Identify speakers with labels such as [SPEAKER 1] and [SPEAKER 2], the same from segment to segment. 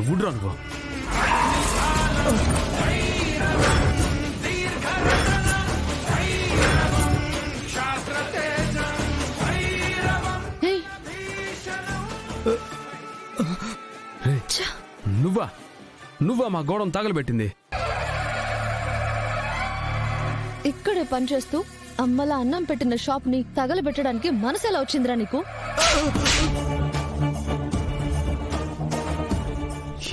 [SPEAKER 1] ఎవడు అనుకో నువ్వా మా గోడను తగలబెట్టింది?
[SPEAKER 2] ఇక్కడే పనిచేస్తూ అమ్మలా అన్నం పెట్టిన షాప్ ని తగలబెట్టడానికి మనసు ఎలా వచ్చిందిరా నీకు?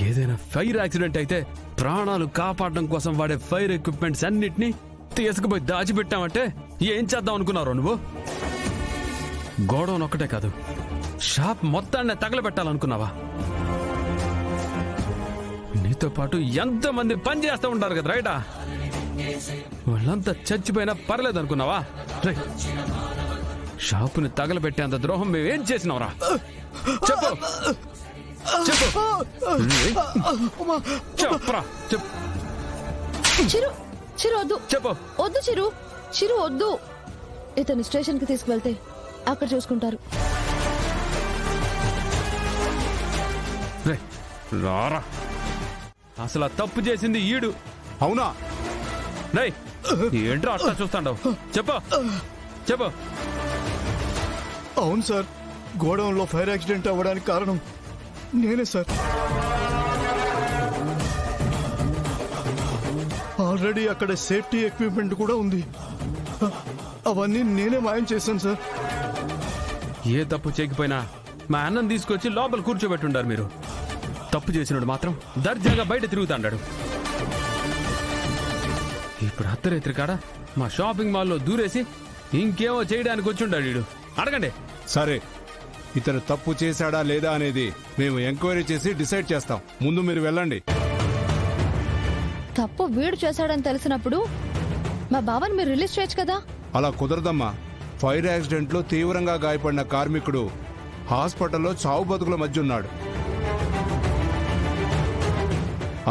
[SPEAKER 1] ఏదైనా ఫైర్ యాక్సిడెంట్ అయితే ప్రాణాలు కాపాడడం కోసం వాడే ఫైర్ ఎక్విప్మెంట్స్ అన్నిటినీ తీసుకుపోయి దాచిపెట్టామంటే ఏం చేద్దాం అనుకున్నారో నువ్వు? గోడౌన్ ఒక్కటే కాదు, షాప్ మొత్తాన్ని తగలబెట్టాలనుకున్నావా? నీతో పాటు ఎంతమంది పని చేస్తూ ఉంటారు కదా రైటా, వాళ్ళంతా చచ్చిపోయినా పర్లేదు అనుకున్నావా? షాపుని తగలబెట్టేంత ద్రోహం మేమేం చేసినావురా? చెప్పు చెప్పు చెప్పరా చెప్పు.
[SPEAKER 2] చిరు చిరు వద్దు,
[SPEAKER 1] చెప్పు.
[SPEAKER 2] వద్దు చిరు, చిరు వద్దు. ఇతను స్టేషన్ కి తీసుకువెళ్తే అక్కడ చూసుకుంటారు.
[SPEAKER 1] రారా, అసలు ఆ తప్పు చేసింది ఈడు.
[SPEAKER 3] అవునా?
[SPEAKER 1] నై ఏంట్రా అట్లా చూస్తాండవు? చెప్పు చెప్పు.
[SPEAKER 3] అవును సార్, గోడౌన్ లో ఫైర్ యాక్సిడెంట్ అవ్వడానికి కారణం నేనే సార్. ఆల్రెడీ అక్కడ సేఫ్టీ ఎక్విప్మెంట్ కూడా ఉంది. అవన్నీ నేనే మాయం చేశాను సార్.
[SPEAKER 1] ఏ తప్పు చేయకపోయినా మా అన్నం తీసుకొచ్చి లోపల కూర్చోబెట్టుండారు మీరు. తప్పు చేసినాడు మాత్రం దర్జాగా బయట తిరుగుతాడాడు. ఇప్పుడు అర్ధరాత్రి కాడ మా షాపింగ్ మాల్లో దూరేసి ఇంకేమో చేయడానికి వచ్చిండాడు వీడు. అడగండి.
[SPEAKER 4] సరే, ఇతను తప్పు చేశాడా లేదా అనేది మేము ఎంక్వైరీ చేసి డిసైడ్ చేస్తాం. ముందు మీరు వెళ్ళండి.
[SPEAKER 2] తప్పు వీడు చేశాడని తెలిసినప్పుడు మా బావని మీరు రిలీజ్ చేయొచ్చు కదా.
[SPEAKER 4] అలా కుదరదమ్మా. ఫైర్ యాక్సిడెంట్ లో తీవ్రంగా గాయపడిన కార్మికుడు హాస్పిటల్లో చావు బతుకుల మధ్య ఉన్నాడు.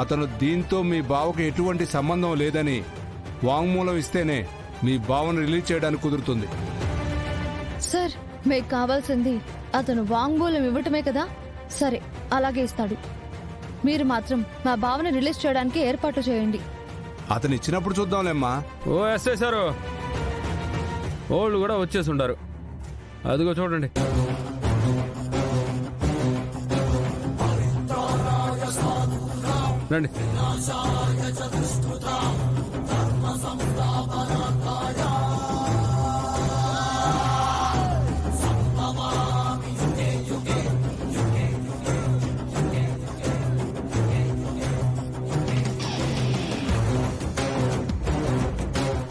[SPEAKER 4] అతను దీంతో మీ బావకు ఎటువంటి సంబంధం లేదని వాంగ్మూలం ఇస్తేనే మీ బావను రిలీజ్ చేయడానికి కుదురుతుంది.
[SPEAKER 2] సార్, మీకు కావాల్సింది అతను వాంగ్మూలం ఇవ్వటమే కదా. సరే, అలాగే ఇస్తాడు. మీరు మాత్రం మా బావని రిలీజ్ చేయడానికి ఏర్పాట్లు చేయండి.
[SPEAKER 4] అతను ఇచ్చినప్పుడు చూద్దాంలేమ్మా.
[SPEAKER 1] ఓ ఎస్ఐ సారు, వాళ్ళు కూడా వచ్చేసి ఉండారు. అదిగో చూడండి. రండి.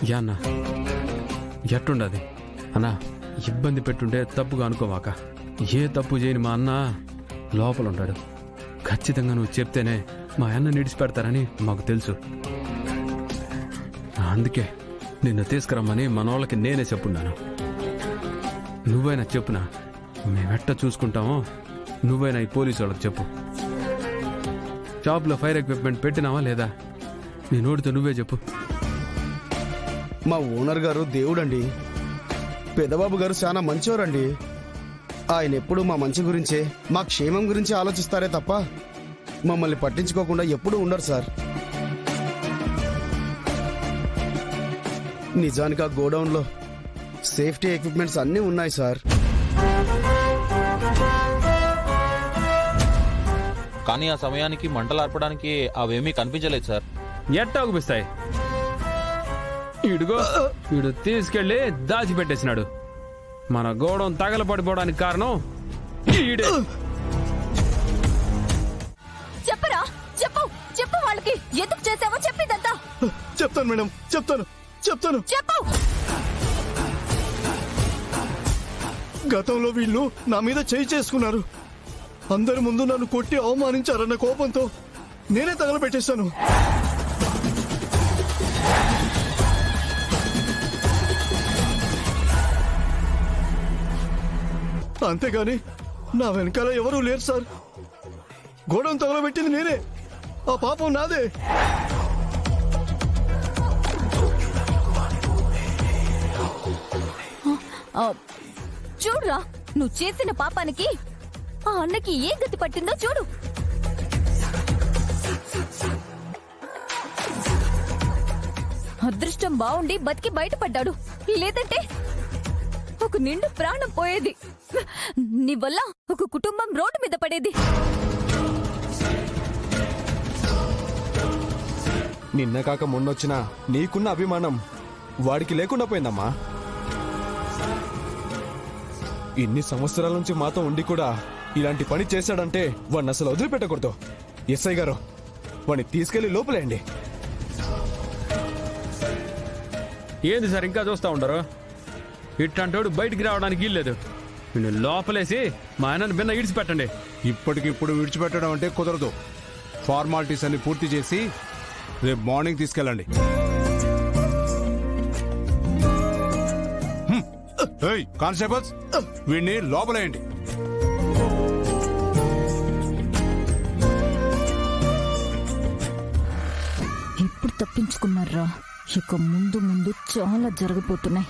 [SPEAKER 1] యా అన్నా, ఎట్టుండది అన్నా? ఇబ్బంది పెట్టుంటే తప్పుగా అనుకోవాక. ఏ తప్పు చేయని మా అన్న లోపల ఉంటాడు. ఖచ్చితంగా నువ్వు చెప్తేనే మా అన్న నిడిచిపెడతారని మాకు తెలుసు. అందుకే నిన్ను తీసుకురమ్మని మనోళ్ళకి నేనే చెప్పున్నాను. నువ్వైనా చెప్పునా, మేమెట్ట చూసుకుంటామో నువ్వైనా ఈ పోలీసు వాళ్ళకి చెప్పు. షాప్లో ఫైర్ ఎక్విప్మెంట్ పెట్టినావా లేదా? నీ నోటితో నువ్వే చెప్పు.
[SPEAKER 5] మా ఓనర్ గారు దేవుడండి. పెద్దబాబు గారు చాలా మంచివారండి. ఆయన ఎప్పుడు మా మంచి గురించే, మా క్షేమం గురించి ఆలోచిస్తారే తప్ప మమ్మల్ని పట్టించుకోకుండా ఎప్పుడూ ఉండరు సార్. నిజానికి ఆ గోడౌన్లో సేఫ్టీ ఎక్విప్మెంట్స్ అన్నీ ఉన్నాయి సార్.
[SPEAKER 6] కానీ ఆ సమయానికి మంటలు ఆర్పడానికి అవేమీ కనిపించలేదు సార్.
[SPEAKER 1] ఎట్టా అనిపిస్తాయి? ఇడుగో వీడు తీసుకెళ్లి దాచిపెట్టేసినాడు. మన గోడౌన్ తగలబడిపోవడానికి కారణం ఈడే.
[SPEAKER 2] చెప్పరా, చెప్పు చెప్పు. వాళ్ళకి ఎందుకు చేసావో చెప్పిందంతా
[SPEAKER 3] చెప్తాను మేడం, చెప్తాను చెప్తాను.
[SPEAKER 2] చెప్పు.
[SPEAKER 3] గతంలో వీళ్ళు నా మీద చేయి చేసుకున్నారు. అందరి ముందు నన్ను కొట్టి అవమానించారన్న కోపంతో నేనే తగలబెట్టేశాను. అంతేగాని నా వెనకాల ఎవరూ లేరు సార్. గోడౌన్ తగలబెట్టింది నేనే. ఆ పాపం నాదే.
[SPEAKER 2] చూడురా, నువ్వు చేసిన పాపానికి ఆ అన్నకి ఏ గతి పట్టిందో చూడు.
[SPEAKER 7] అదృష్టం బాగుండి బతికి బయటపడ్డాడు, లేదంటే ఒక నిండు ప్రాణం పోయేది. నీ వల్ల ఒక కుటుంబం రోడ్డు మీద పడేది.
[SPEAKER 8] నిన్న కాక మొన్నొచ్చినా నీకున్న అభిమానం వాడికి లేకుండా పోయిందమ్మా. ఇన్ని సంవత్సరాల నుంచి మాతో ఉండి కూడా ఇలాంటి పని చేశాడంటే వాడిని అసలు వదిలిపెట్టకూడదు. ఎస్ఐ గారు, వాడిని తీసుకెళ్లి లోపలేయండి.
[SPEAKER 1] ఏంది సార్ ఇంకా చూస్తూ ఉండరు? ఇట్లాంటోడు బయటికి రావడానికి వీల్లేదు. నేను లోపలేసి మా ఆయనను బిన్న ఇడిచిపెట్టండి.
[SPEAKER 4] ఇప్పటికిప్పుడు విడిచిపెట్టడం అంటే కుదరదు. ఫార్మాలిటీస్ అన్ని పూర్తి చేసి రేపు మార్నింగ్ తీసుకెళ్ళండి. కానిస్టేబుల్స్, వీడిని లోపలేయండి.
[SPEAKER 7] ఇప్పుడు తప్పించుకున్నారా? ఇక ముందు ముందు చాలా జరగబోతున్నాయి.